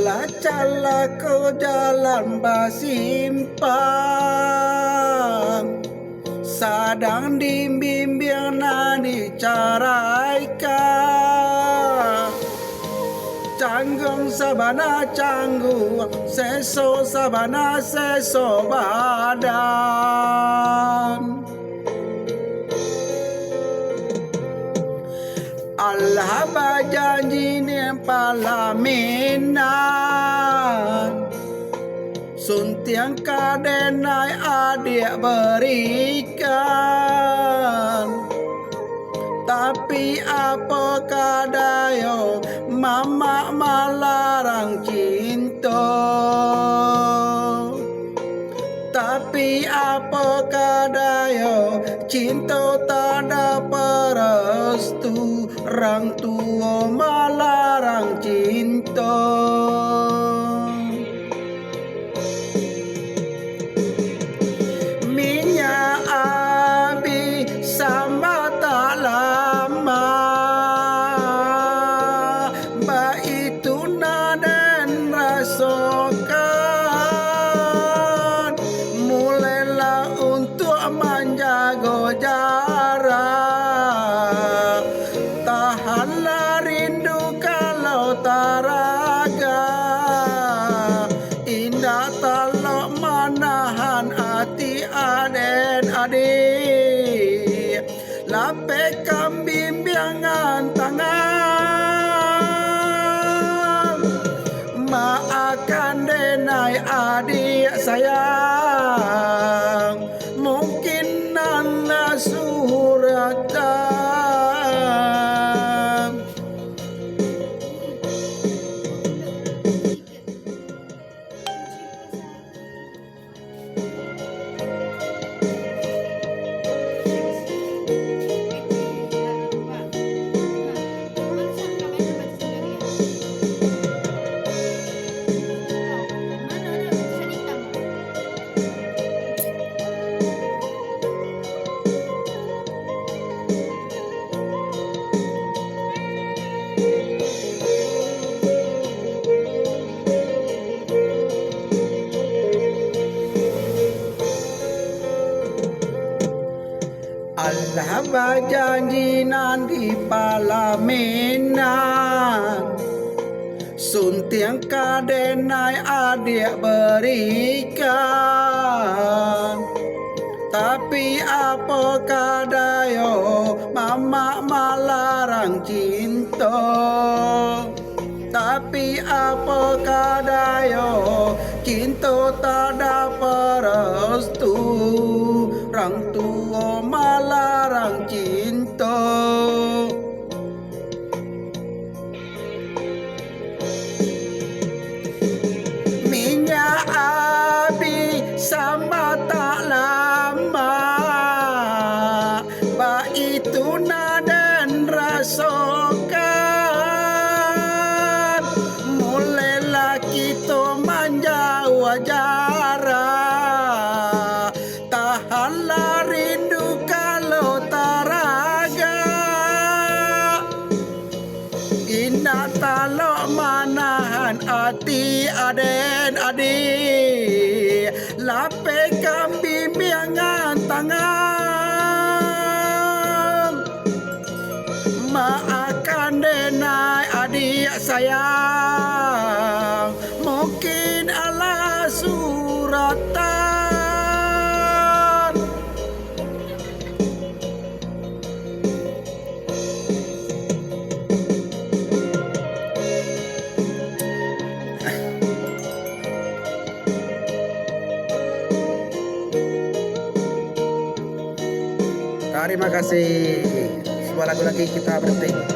Cala-cala ke jalan basimpang, sadang dibimbing na dicaraikan. Canggung sabana canggung, seso sabana seso badan. Allah berjanji ni palaminan, suntiang kadenai adik berikan. Tapi apa kadayo mama melarang cinta. Tapi apa kadayo cinta tak ada perestu, orang tua melarang cinta. Minyak api sama tak lama, baik itu naden rasakan. Mulailah untuk menjaga jarak, tahanlah rindu kalau taraga. Indah talak menahan hati adik-adik, lapekkan bimbingan tangan. Maafkan denai adik sayang, mungkin nana suratan. Allah berjanji nanti palaminan, suntiang kadenai adik berikan. Tapi apa kadayo mama melarang cinta. Tapi apa kadayo cinta tak ada perestu, orang tua melarang cinta. Minyak api sama tak lama, baik itu naden rasakan. Mulailah kita menjauh jarak, tahanlah rindu kalau taraga. Indah talak menahan hati adik-adik, lapekkan bimbingan tangan. Maafkan denai adik sayang, mungkin Allah suratan. Terima kasih. Sebuah lagu lagi kita berhenti.